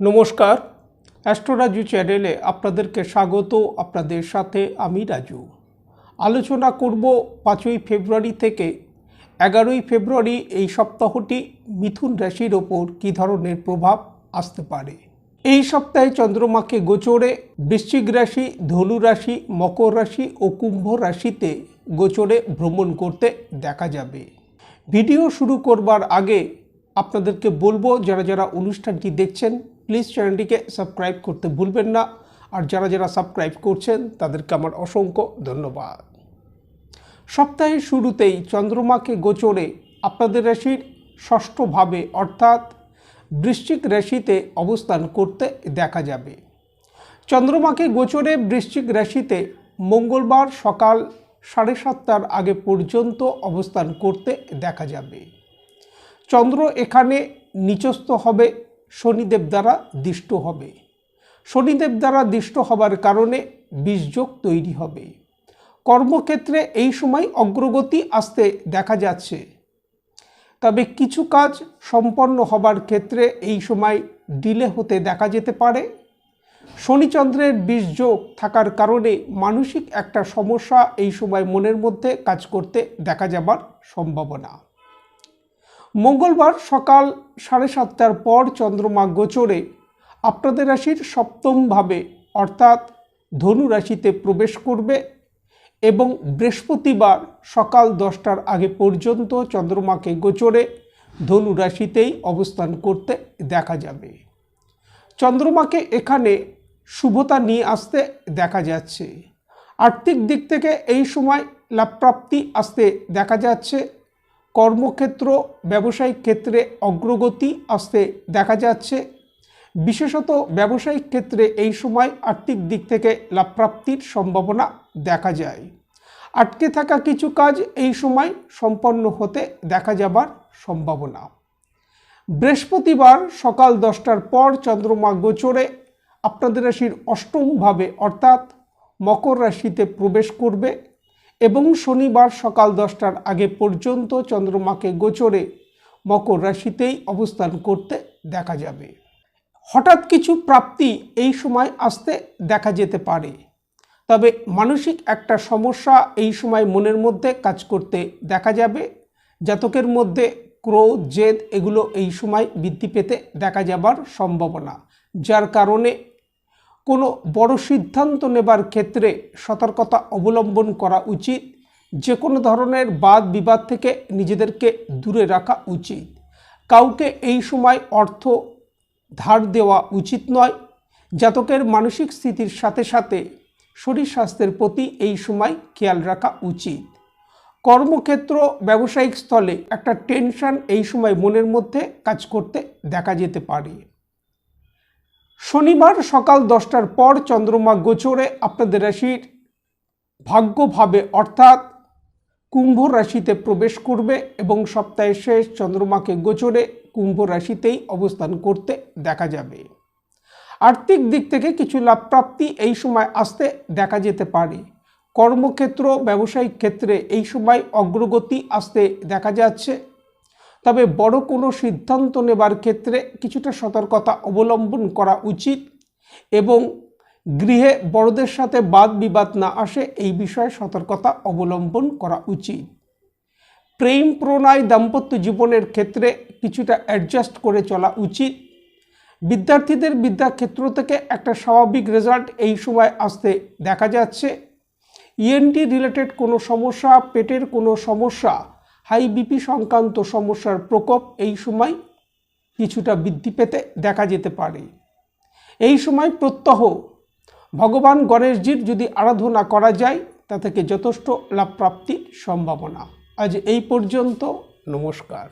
নমস্কার, অ্যাস্ট্রোরাজু চ্যানেলে আপনাদেরকে স্বাগত। আপনাদের সাথে আমি রাজু। আলোচনা করব 5ই ফেব্রুয়ারি থেকে 11ই ফেব্রুয়ারি এই সপ্তাহটি মিথুন রাশির ওপর কী ধরনের প্রভাব আসতে পারে। এই সপ্তাহে চন্দ্রমাকে গোচরে বৃশ্চিক রাশি, ধনু রাশি, মকর রাশি ও কুম্ভ রাশিতে গোচরে ভ্রমণ করতে দেখা যাবে। ভিডিও শুরু করবার আগে আপনাদেরকে বলবো, যারা যারা অনুষ্ঠানটি দেখছেন প্লিজ চ্যানেলটিকে সাবস্ক্রাইব করতে ভুলবেন না। আর যারা যারা সাবস্ক্রাইব করছেন তাদেরকে আমার অসংখ্য ধন্যবাদ। সপ্তাহের শুরুতেই চন্দ্রমাকে গোচরে আপনাদের রাশির ষষ্ঠভাবে অর্থাৎ বৃশ্চিক রাশিতে অবস্থান করতে দেখা যাবে। চন্দ্রমাকে গোচরে বৃশ্চিক রাশিতে মঙ্গলবার সকাল 7:30টার আগে পর্যন্ত অবস্থান করতে দেখা যাবে। চন্দ্র এখানে নিচস্থ হবে, শনিদেব দ্বারা দিষ্ট হবে। শনিদেব দ্বারা দিষ্ট হবার কারণে বিষযোগ তৈরি হবে। কর্মক্ষেত্রে এই সময় অগ্রগতি আসতে দেখা যাচ্ছে, তবে কিছু কাজ সম্পন্ন হবার ক্ষেত্রে এই সময় ডিলে হতে দেখা যেতে পারে। শনিচন্দ্রের বিষযোগ থাকার কারণে মানসিক একটা সমস্যা এই সময় মনের মধ্যে কাজ করতে দেখা যাবার সম্ভাবনা। মঙ্গলবার সকাল 7:30টার পর চন্দ্রমা গোচরে আপনাদের রাশির সপ্তমভাবে অর্থাৎ ধনু রাশিতে প্রবেশ করবে এবং বৃহস্পতিবার সকাল 10টার আগে পর্যন্ত চন্দ্রমাকে গোচরে ধনু রাশিতেই অবস্থান করতে দেখা যাবে। চন্দ্রমাকে এখানে শুভতা নিয়ে আসতে দেখা যাচ্ছে। আর্থিক দিক থেকে এই সময় লাভপ্রাপ্তি আসতে দেখা যাচ্ছে। কর্মক্ষেত্র, ব্যবসায়িক ক্ষেত্রে অগ্রগতি আসতে দেখা যাচ্ছে। বিশেষত ব্যবসায়িক ক্ষেত্রে এই সময় আর্থিক দিক থেকে লাভপ্রাপ্তির সম্ভাবনা দেখা যায়। আটকে থাকা কিছু কাজ এই সময় সম্পন্ন হতে দেখা যাবার সম্ভাবনা। বৃহস্পতিবার সকাল 10টার পর চন্দ্রমা গোচরে আপনাদের রাশির অষ্টমভাবে অর্থাৎ মকর রাশিতে প্রবেশ করবে এবং শনিবার সকাল 10টার আগে পর্যন্ত চন্দ্রমাকে গোচরে মকর রাশিতেই অবস্থান করতে দেখা যাবে। হঠাৎ কিছু প্রাপ্তি এই সময় আসতে দেখা যেতে পারে, তবে মানসিক একটা সমস্যা এই সময় মনের মধ্যে কাজ করতে দেখা যাবে। জাতকের মধ্যে ক্রোধ, জেদ এগুলো এই সময় বৃদ্ধি পেতে দেখা যাবার সম্ভাবনা, যার কারণে কোনো বড় সিদ্ধান্ত নেবার ক্ষেত্রে সতর্কতা অবলম্বন করা উচিত। যে কোনো ধরনের বাদ বিবাদ থেকে নিজেদেরকে দূরে রাখা উচিত। কাউকে এই সময় অর্থ ধার দেওয়া উচিত নয়। জাতকের মানসিক স্থিতির সাথে সাথে শরীর স্বাস্থ্যের প্রতি এই সময় খেয়াল রাখা উচিত। কর্মক্ষেত্র, ব্যবসায়িক স্থলে একটা টেনশন এই সময় মনের মধ্যে কাজ করতে দেখা যেতে পারে। শনিবার সকাল 10টার পর চন্দ্রমা গোচরে আপনাদের রাশির ভাগ্যভাবে অর্থাৎ কুম্ভ রাশিতে প্রবেশ করবে এবং সপ্তাহের শেষ চন্দ্রমাকে গোচরে কুম্ভ রাশিতেই অবস্থান করতে দেখা যাবে। আর্থিক দিক থেকে কিছু লাভপ্রাপ্তি এই সময় আসতে দেখা যেতে পারে। কর্মক্ষেত্র, ব্যবসায়িক ক্ষেত্রে এই সময় অগ্রগতি আসতে দেখা যাচ্ছে, তবে বড় কোনো সিদ্ধান্ত নেবার ক্ষেত্রে কিছুটা সতর্কতা অবলম্বন করা উচিত এবং গৃহে বড়দের সাথে বাদ বিবাদ না আসে এই বিষয়ে সতর্কতা অবলম্বন করা উচিত। প্রেম প্রণয় দাম্পত্য জীবনের ক্ষেত্রে কিছুটা অ্যাডজাস্ট করে চলা উচিত। বিদ্যার্থীদের বিদ্যাক্ষেত্র থেকে একটা স্বাভাবিক রেজাল্ট এই সময় আসতে দেখা যাচ্ছে। ইএনটি রিলেটেড কোনো সমস্যা, পেটের কোনো সমস্যা, হাই বিপি সংক্রান্ত সমস্যার প্রকোপ এই সময় কিছুটা বৃদ্ধি পেতে দেখা যেতে পারে। এই সময় প্রত্যহ ভগবান গণেশজির যদি আরাধনা করা যায় তা থেকে যথেষ্ট লাভপ্রাপ্তির সম্ভাবনা। আজ এই পর্যন্ত। নমস্কার।